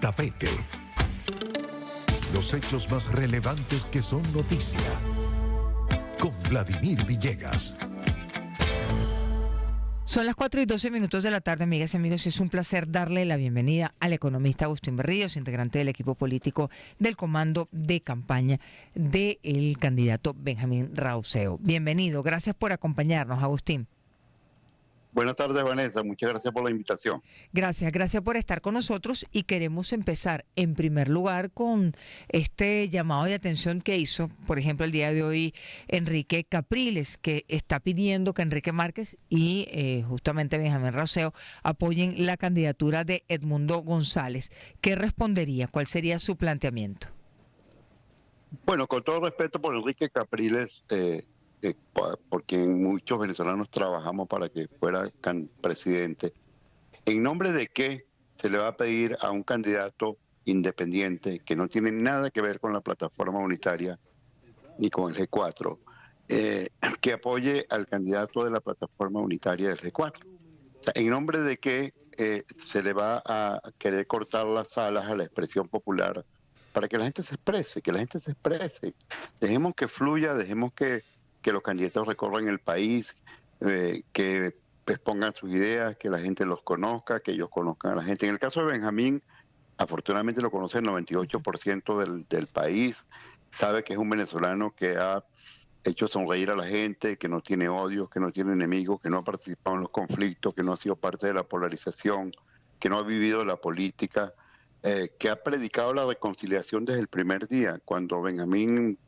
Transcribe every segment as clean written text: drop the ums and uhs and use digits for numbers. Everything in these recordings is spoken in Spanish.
tapete. Los hechos más relevantes que son noticia. Con Vladimir Villegas. Son las 4:12 de la tarde, amigas y amigos, y es un placer darle la bienvenida al economista Agustín Berríos, integrante del equipo político del comando de campaña del candidato Benjamín Rauseo. Bienvenido, gracias por acompañarnos, Agustín. Buenas tardes, Vanessa. Muchas gracias por la invitación. Gracias por estar con nosotros y queremos empezar en primer lugar con este llamado de atención que hizo, por ejemplo, el día de hoy Enrique Capriles, que está pidiendo que Enrique Márquez y justamente Benjamín Rauseo apoyen la candidatura de Edmundo González. ¿Qué respondería? ¿Cuál sería su planteamiento? Bueno, con todo respeto por Enrique Capriles, por quien muchos venezolanos trabajamos para que fuera presidente, ¿en nombre de qué se le va a pedir a un candidato independiente que no tiene nada que ver con la plataforma unitaria ni con el G4, que apoye al candidato de la plataforma unitaria del G4? O sea, ¿en nombre de qué se le va a querer cortar las alas a la expresión popular para que la gente se exprese, Dejemos que fluya, dejemos que los candidatos recorran el país, que expongan sus ideas, que la gente los conozca, que ellos conozcan a la gente. En el caso de Benjamín, afortunadamente lo conoce el 98% del país, sabe que es un venezolano que ha hecho sonreír a la gente, que no tiene odios, que no tiene enemigos, que no ha participado en los conflictos, que no ha sido parte de la polarización, que no ha vivido la política, que ha predicado la reconciliación desde el primer día. Cuando Benjamín,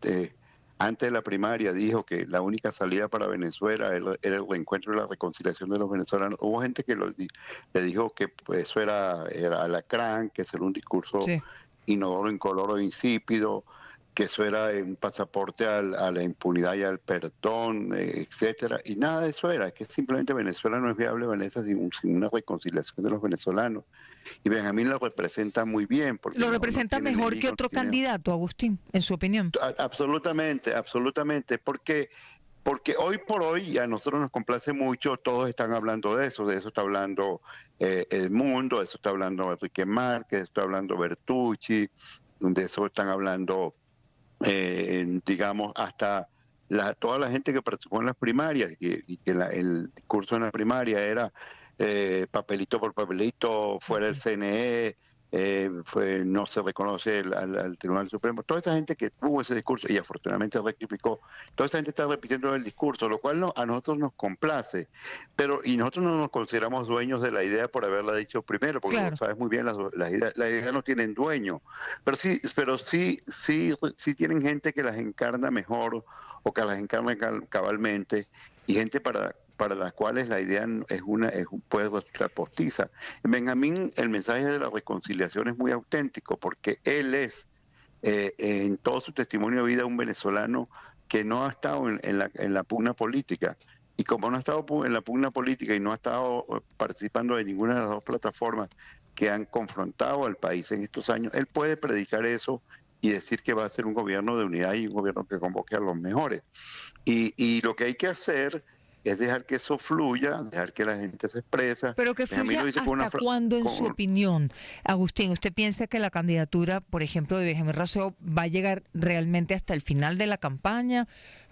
antes de la primaria, dijo que la única salida para Venezuela era el reencuentro y la reconciliación de los venezolanos, hubo gente que le dijo que pues, eso era alacrán, que ese era un discurso inodoro, incoloro e insípido, que eso era un pasaporte a la impunidad y al perdón, etcétera, y nada de eso era, que simplemente Venezuela no es viable, Vanessa, sin una reconciliación de los venezolanos. Y Benjamín lo representa muy bien. Porque ¿Lo representa mejor que otro candidato, Agustín, en su opinión? Absolutamente, porque hoy por hoy a nosotros nos complace mucho, todos están hablando de eso está hablando El Mundo, de eso está hablando Enrique Márquez, de eso está hablando Bertucci, de eso están hablando, digamos, hasta toda la gente que participó en las primarias, y que el discurso en la primaria era papelito por papelito, fuera el CNE, no se reconoce al Tribunal Supremo. Toda esa gente que tuvo ese discurso y afortunadamente rectificó, toda esa gente está repitiendo el discurso, lo cual a nosotros nos complace, y nosotros no nos consideramos dueños de la idea por haberla dicho primero, porque claro, sabes muy bien, las ideas no tienen dueño, pero sí tienen gente que las encarna mejor o que las encarna cabalmente, y gente para las cuales la idea puede resultar postiza. En Benjamín, el mensaje de la reconciliación es muy auténtico, porque él es, en todo su testimonio de vida, un venezolano que no ha estado en la pugna política. Y como no ha estado en la pugna política y no ha estado participando de ninguna de las dos plataformas que han confrontado al país en estos años, él puede predicar eso y decir que va a ser un gobierno de unidad y un gobierno que convoque a los mejores. Y lo que hay que hacer es dejar que eso fluya, dejar que la gente se expresa. Pero que fluya ¿hasta cuándo, en su opinión, Agustín? ¿Usted piensa que la candidatura, por ejemplo, de Benjamín Rauseo va a llegar realmente hasta el final de la campaña?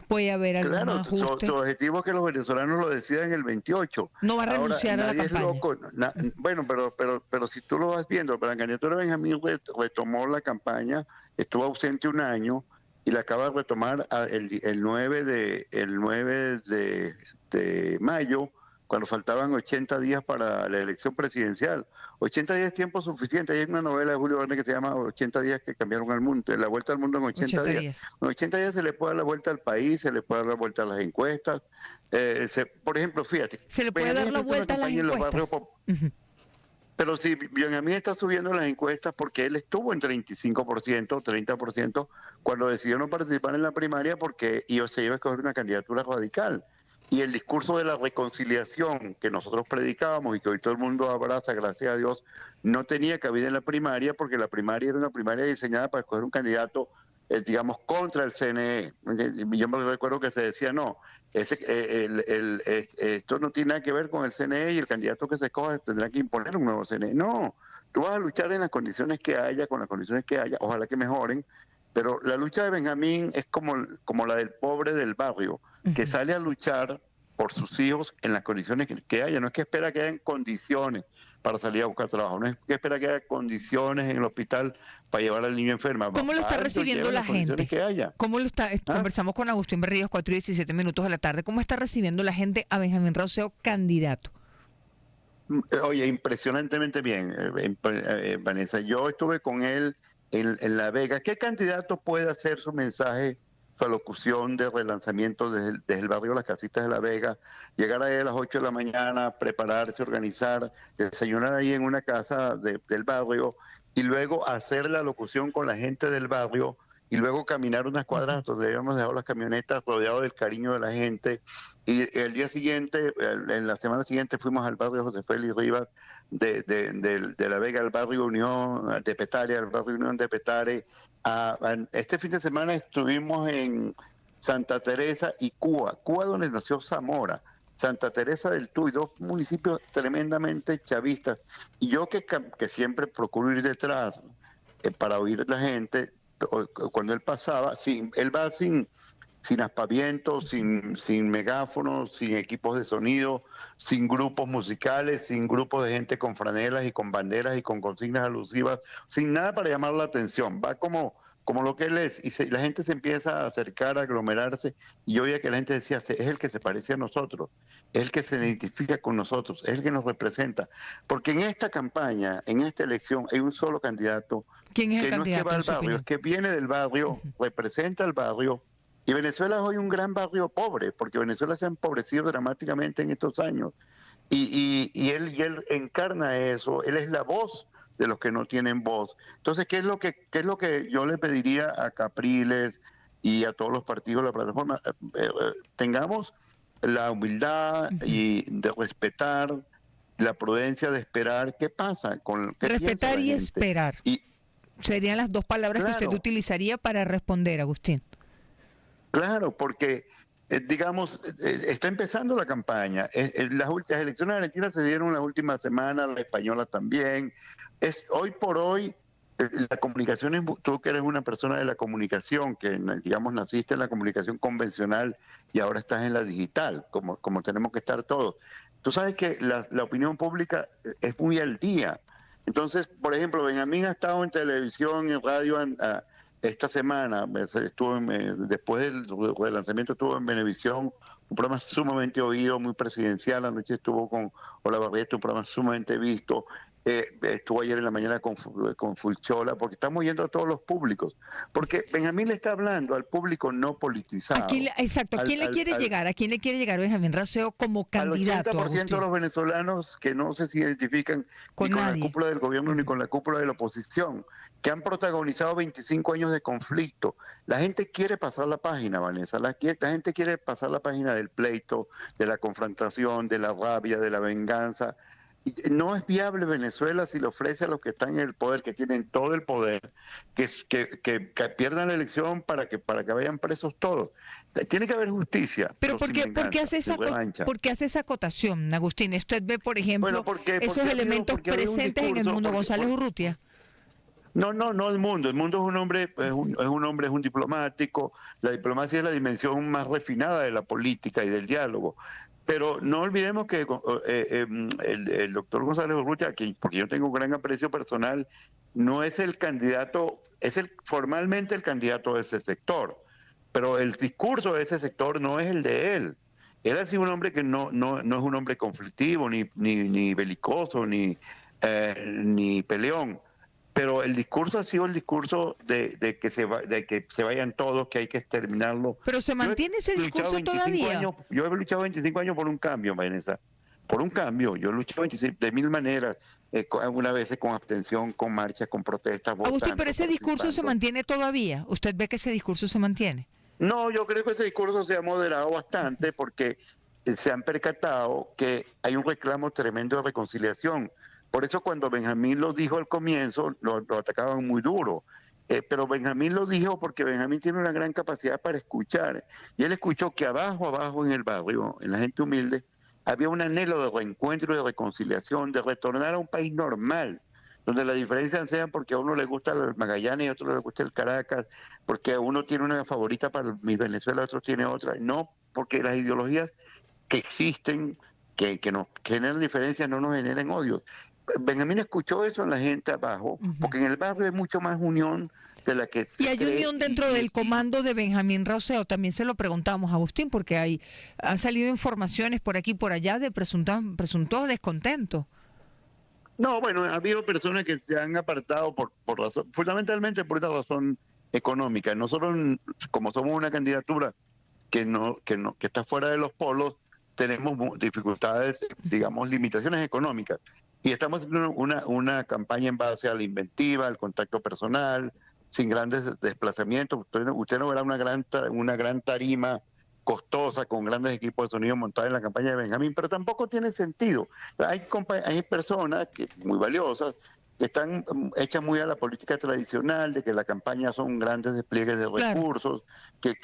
¿Puede haber algún ajuste? Su objetivo es que los venezolanos lo decidan el 28. No va a renunciar a la campaña. Bueno, pero si tú lo vas viendo, la candidatura de Benjamín retomó la campaña, estuvo ausente un año y la acaba de retomar el 9 de mayo, cuando faltaban 80 días para la elección presidencial. 80 días es tiempo suficiente. Hay una novela de Julio Verne que se llama 80 días que cambiaron al mundo, la vuelta al mundo en 80 días. En 80 días se le puede dar la vuelta al país, se le puede dar la vuelta a las encuestas. Por ejemplo, fíjate. Se le puede dar la vuelta a las encuestas. Pero si Benjamín está subiendo las encuestas porque él estuvo en 35%, 30%, cuando decidió no participar en la primaria porque se iba a escoger una candidatura radical. Y el discurso de la reconciliación que nosotros predicábamos y que hoy todo el mundo abraza, gracias a Dios, no tenía cabida en la primaria, porque la primaria era una primaria diseñada para escoger un candidato, digamos, contra el CNE. Yo me recuerdo que se decía, no, esto no tiene nada que ver con el CNE y el candidato que se escoge tendrá que imponer un nuevo CNE. No, tú vas a luchar en las condiciones que haya, con las condiciones que haya, ojalá que mejoren, pero la lucha de Benjamín es como la del pobre del barrio, que sale a luchar por sus hijos en las condiciones que haya. No es que espera que hayan condiciones para salir a buscar trabajo, no es que espera que haya condiciones en el hospital para llevar al niño enfermo. ¿Cómo lo está recibiendo la gente? Que haya. ¿Cómo lo está? Conversamos con Agustín Berríos, 4:17 de la tarde. ¿Cómo está recibiendo la gente a Benjamín Rauseo, candidato? Oye, impresionantemente bien, Vanessa. Yo estuve con él en La Vega. ¿Qué candidato puede hacer su mensaje, su alocución de relanzamiento desde el barrio Las Casitas de La Vega? Llegar ahí a las 8 de la mañana, prepararse, organizar, desayunar ahí en una casa del barrio y luego hacer la alocución con la gente del barrio y luego caminar unas cuadras donde habíamos dejado las camionetas rodeado del cariño de la gente. Y el día siguiente, en la semana siguiente, fuimos al barrio José Félix Rivas de La Vega, al barrio Unión de Petare, al barrio Unión de Petare. Este fin de semana estuvimos en Santa Teresa y Cuba, donde nació Zamora. Santa Teresa del Tuy, dos municipios tremendamente chavistas. Y yo que siempre procuro ir detrás para oír a la gente, cuando él pasaba, él va sin aspavientos, sin megáfonos, sin equipos de sonido, sin grupos musicales, sin grupos de gente con franelas y con banderas y con consignas alusivas, sin nada para llamar la atención. Va como lo que él es, y la gente se empieza a acercar, a aglomerarse, y yo oía que la gente decía, es el que se parece a nosotros, es el que se identifica con nosotros, es el que nos representa. Porque en esta campaña, en esta elección, hay un solo candidato. ¿Quién es el que no candidato? Es que va al barrio, es que viene del barrio, representa el barrio. Y Venezuela es hoy un gran barrio pobre, porque Venezuela se ha empobrecido dramáticamente en estos años. Y él encarna eso, él es la voz de los que no tienen voz. Entonces, ¿qué es lo que yo le pediría a Capriles y a todos los partidos de la plataforma? Tengamos la humildad y de respetar, la prudencia de esperar qué pasa con qué respetar y esperar. Serían las dos palabras que usted utilizaría para responder, Agustín. Claro, porque, digamos, está empezando la campaña. Las elecciones argentinas se dieron las últimas semanas, la española también. Hoy por hoy, la comunicación, tú que eres una persona de la comunicación, que, digamos, naciste en la comunicación convencional y ahora estás en la digital, como tenemos que estar todos. Tú sabes que la opinión pública es muy al día. Entonces, por ejemplo, Benjamín ha estado en televisión y en radio esta semana, después del relanzamiento estuvo en Venevisión, un programa sumamente oído, muy presidencial. Anoche estuvo con Ola Barrieta, un programa sumamente visto. Estuvo ayer en la mañana con Fulchola, porque estamos yendo a todos los públicos. Porque Benjamín le está hablando al público no politizado. Exacto. ¿A quién le quiere llegar? ¿A quién le quiere llegar Benjamín Rauseo como candidato? Al 80% de los venezolanos que no se identifican ni con la cúpula del gobierno ni con la cúpula de la oposición, que han protagonizado 25 años de conflicto. La gente quiere pasar la página, Vanessa. La gente quiere pasar la página del pleito, de la confrontación, de la rabia, de la venganza. No es viable Venezuela si le ofrece a los que están en el poder, que tienen todo el poder, que pierdan la elección para que vayan presos todos. Tiene que haber justicia. Pero ¿por qué hace esa acotación, Agustín? Usted ve, por ejemplo, esos elementos presentes en Edmundo González Urrutia. No, el mundo. El mundo es un diplomático. La diplomacia es la dimensión más refinada de la política y del diálogo. Pero no olvidemos que el doctor González Urrutia, porque yo tengo un gran aprecio personal, no es el candidato, formalmente el candidato de ese sector, pero el discurso de ese sector no es el de él. Él ha sido un hombre que no es un hombre conflictivo, ni belicoso, ni peleón. Pero el discurso ha sido el discurso de que se vayan todos, que hay que exterminarlo. Pero se mantiene ese discurso todavía. Yo he luchado 25 años por un cambio, Vanessa. Por un cambio. Yo he luchado de mil maneras. Algunas veces con abstención, con marchas, con protestas. Agustín, pero ese discurso se mantiene todavía. ¿Usted ve que ese discurso se mantiene? No, yo creo que ese discurso se ha moderado bastante porque se han percatado que hay un reclamo tremendo de reconciliación. Por eso cuando Benjamín lo dijo al comienzo, lo atacaban muy duro. Pero Benjamín lo dijo porque Benjamín tiene una gran capacidad para escuchar. Y él escuchó que abajo en el barrio, en la gente humilde, había un anhelo de reencuentro y de reconciliación, de retornar a un país normal. donde la diferencia sea porque a uno le gusta el Magallanes y a otro le gusta el Caracas, porque a uno tiene una favorita para mi Venezuela, otro tiene otra. No, porque las ideologías que existen, que nos generan diferencias, no nos generen odio. Benjamín escuchó eso en la gente abajo, porque en el barrio hay mucho más unión de la que Y se hay cree. unión dentro del comando de Benjamín Rauseo. También se lo preguntamos a Agustín, porque han salido informaciones por aquí y por allá de presuntos descontentos. No, bueno, ha habido personas que se han apartado por razón, fundamentalmente por esta razón económica. Nosotros, como somos una candidatura que está fuera de los polos, tenemos dificultades, digamos, limitaciones económicas. Y estamos haciendo una campaña en base a la inventiva, al contacto personal, sin grandes desplazamientos. Usted no verá una gran tarima costosa con grandes equipos de sonido montados en la campaña de Benjamín, pero tampoco tiene sentido. Hay personas muy valiosas que están hechas muy a la política tradicional, de que la campaña son grandes despliegues de Claro. recursos,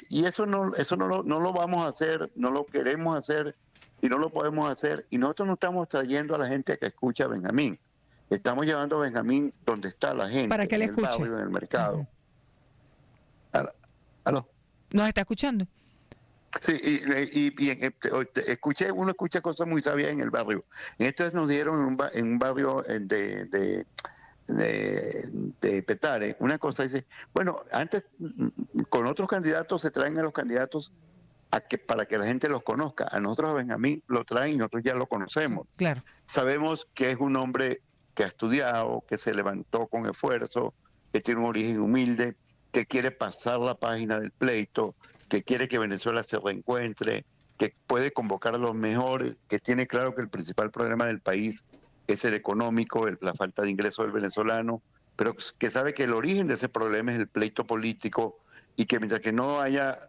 y eso no lo vamos a hacer, no lo queremos hacer y no lo podemos hacer, y nosotros no estamos trayendo a la gente que escucha a Benjamín, estamos llevando a Benjamín donde está la gente, Para que le en el escuche. barrio, en el mercado. ¿Aló? ¿Nos está escuchando? Sí, uno escucha cosas muy sabias en el barrio. En esta vez nos dieron en un barrio de Petare, una cosa, dice, bueno, antes con otros candidatos se traen a los candidatos para que la gente los conozca. A nosotros a Benjamín lo traen y nosotros ya lo conocemos. Claro. Sabemos que es un hombre que ha estudiado, que se levantó con esfuerzo, que tiene un origen humilde, que quiere pasar la página del pleito, que quiere que Venezuela se reencuentre, que puede convocar a los mejores, que tiene claro que el principal problema del país es el económico, la falta de ingresos del venezolano, pero que sabe que el origen de ese problema es el pleito político y que mientras que no haya,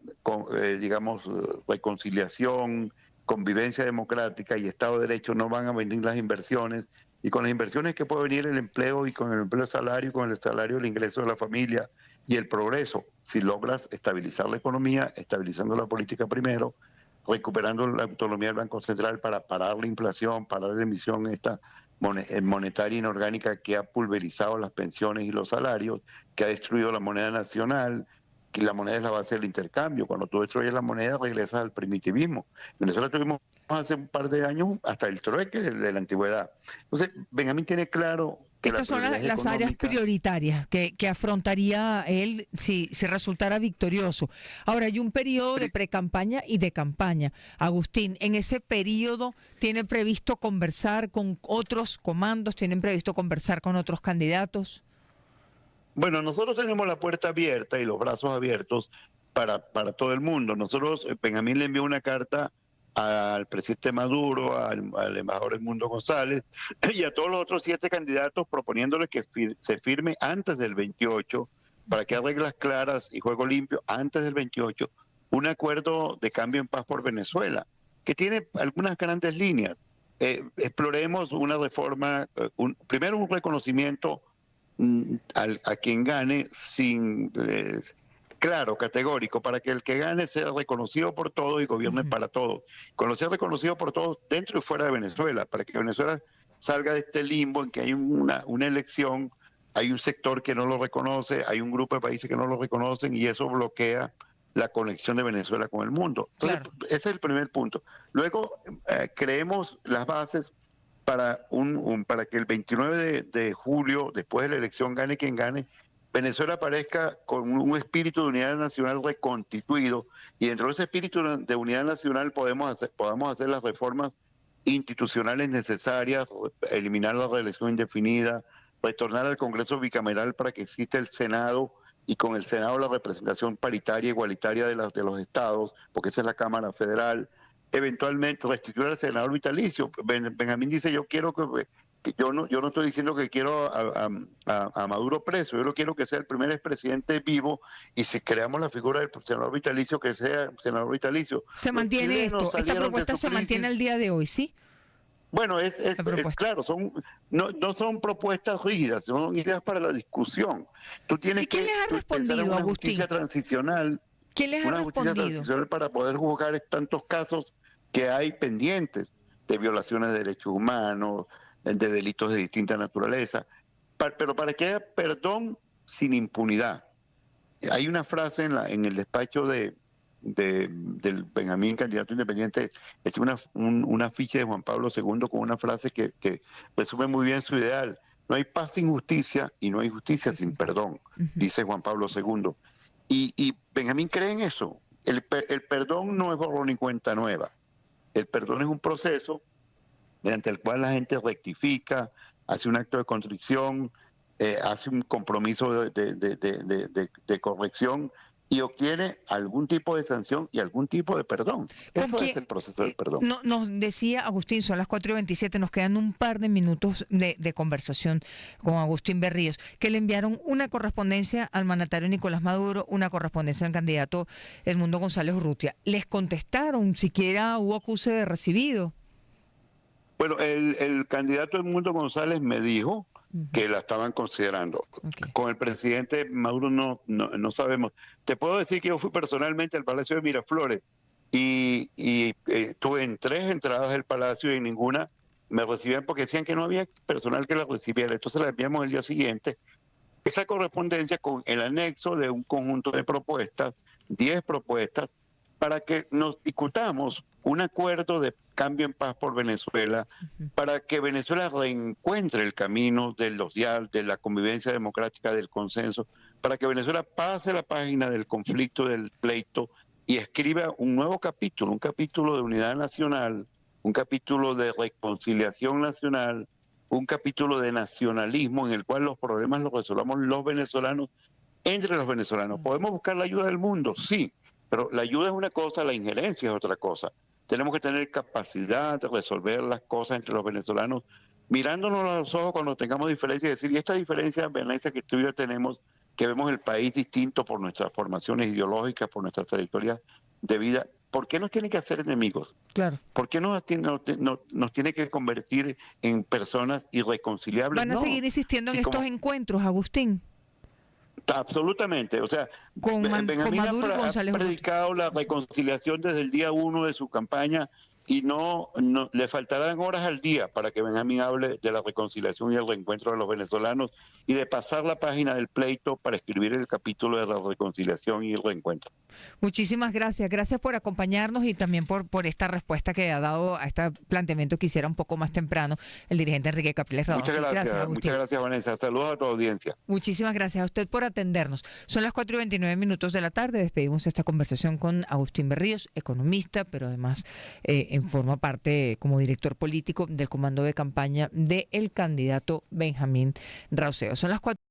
digamos, reconciliación, convivencia democrática y Estado de Derecho, no van a venir las inversiones, y con las inversiones que puede venir el empleo, y con el empleo salario, con el salario el ingreso de la familia y el progreso, si logras estabilizar la economía, estabilizando la política primero, recuperando la autonomía del Banco Central para parar la inflación, parar la emisión esta monetaria inorgánica que ha pulverizado las pensiones y los salarios, que ha destruido la moneda nacional, que la moneda es la base del intercambio. Cuando tú destruyes la moneda, regresas al primitivismo. En Venezuela tuvimos hace un par de años hasta el trueque de la antigüedad. Entonces, Benjamín tiene claro que estas son las áreas prioritarias que afrontaría él si resultara victorioso. Ahora, hay un periodo de precampaña y de campaña. Agustín, en ese periodo, ¿tiene previsto conversar con otros comandos? ¿Tienen previsto conversar con otros candidatos? Bueno, nosotros tenemos la puerta abierta y los brazos abiertos para todo el mundo. Nosotros, Benjamín le envió una carta al presidente Maduro, al embajador Edmundo González y a todos los otros 7 candidatos proponiéndoles que se firme antes del 28, para que haya reglas claras y juego limpio antes del 28, un acuerdo de cambio en paz por Venezuela, que tiene algunas grandes líneas. Exploremos una reforma, primero un reconocimiento a quien gane sin... claro, categórico, para que el que gane sea reconocido por todos y gobierne para todos. Cuando sea reconocido por todos, dentro y fuera de Venezuela, para que Venezuela salga de este limbo en que hay una elección, hay un sector que no lo reconoce, hay un grupo de países que no lo reconocen y eso bloquea la conexión de Venezuela con el mundo. Entonces, Claro. ese es el primer punto. Luego, creemos las bases para que el 29 de julio, después de la elección, gane quien gane, Venezuela aparezca con un espíritu de unidad nacional reconstituido, y dentro de ese espíritu de unidad nacional podamos hacer las reformas institucionales necesarias, eliminar la reelección indefinida, retornar al Congreso bicameral para que exista el Senado, y con el Senado la representación paritaria, igualitaria de los estados, porque esa es la Cámara Federal, eventualmente restituir al senador vitalicio. Benjamín dice, yo quiero que yo no estoy diciendo que quiero a Maduro preso, yo no quiero que sea el primer expresidente vivo, y si creamos la figura del senador vitalicio, que sea senador vitalicio. Se mantiene esto, esta propuesta se mantiene el día de hoy, ¿sí? Bueno, es claro, no son propuestas rígidas, son ideas para la discusión. Tú tienes ¿Y quién les ha respondido, una Agustín? justicia transicional. ¿Quién les ha Una justicia respondido? transicional para poder juzgar tantos casos que hay pendientes de violaciones de derechos humanos, de delitos de distinta naturaleza. pero para que haya perdón sin impunidad. Hay una frase en el despacho del Benjamín, candidato independiente, es una ficha de Juan Pablo II con una frase que resume muy bien su ideal. No hay paz sin justicia y no hay justicia Sí, sin sí. perdón, dice Juan Pablo II. Y Benjamín cree en eso. El perdón no es borrón ni cuenta nueva. El perdón es un proceso mediante el cual la gente rectifica, hace un acto de contrición, hace un compromiso de corrección y obtiene algún tipo de sanción y algún tipo de perdón. ¿Con Eso quién? es el proceso del perdón. No, nos decía Agustín, son las 4:27, nos quedan un par de minutos de conversación con Agustín Berríos, que le enviaron una correspondencia al mandatario Nicolás Maduro, una correspondencia al candidato Edmundo González Urrutia. ¿Les contestaron? ¿Siquiera hubo acuse de recibido? Bueno, el candidato Edmundo González me dijo que la estaban considerando. Okay. Con el presidente Maduro no sabemos. Te puedo decir que yo fui personalmente al Palacio de Miraflores y estuve en 3 entradas del Palacio y en ninguna me recibían porque decían que no había personal que la recibiera. Entonces la enviamos el día siguiente. Esa correspondencia con el anexo de un conjunto de propuestas, 10 propuestas, para que nos discutamos un acuerdo de cambio en paz por Venezuela, para que Venezuela reencuentre el camino de de la convivencia democrática, del consenso, para que Venezuela pase la página del conflicto, del pleito, y escriba un nuevo capítulo, un capítulo de unidad nacional, un capítulo de reconciliación nacional, un capítulo de nacionalismo en el cual los problemas los resolvamos los venezolanos entre los venezolanos. ¿Podemos buscar la ayuda del mundo? Sí, pero la ayuda es una cosa, la injerencia es otra cosa. Tenemos que tener capacidad de resolver las cosas entre los venezolanos, mirándonos a los ojos cuando tengamos diferencias y decir, y esta diferencia, Venecia, que tú y yo tenemos, que vemos el país distinto por nuestras formaciones ideológicas, por nuestras trayectorias de vida, ¿por qué nos tiene que hacer enemigos? Claro. ¿Por qué nos tiene que convertir en personas irreconciliables? ¿Van a seguir insistiendo en estos encuentros, Agustín? Absolutamente, o sea, Benjamín Maduro y González ha predicado la reconciliación desde el día 1 de su campaña y no le faltarán horas al día para que Benjamín hable de la reconciliación y el reencuentro de los venezolanos y de pasar la página del pleito para escribir el capítulo de la reconciliación y el reencuentro. Muchísimas gracias. Gracias por acompañarnos y también por esta respuesta que ha dado a este planteamiento que hiciera un poco más temprano el dirigente Enrique Capriles Radón. Muchas gracias, Vanessa. Saludos a tu audiencia. Muchísimas gracias a usted por atendernos. Son las 4:29 de la tarde. Despedimos esta conversación con Agustín Berríos, economista, pero además forma parte como director político del comando de campaña del candidato Benjamín Rauseo. Son las 4.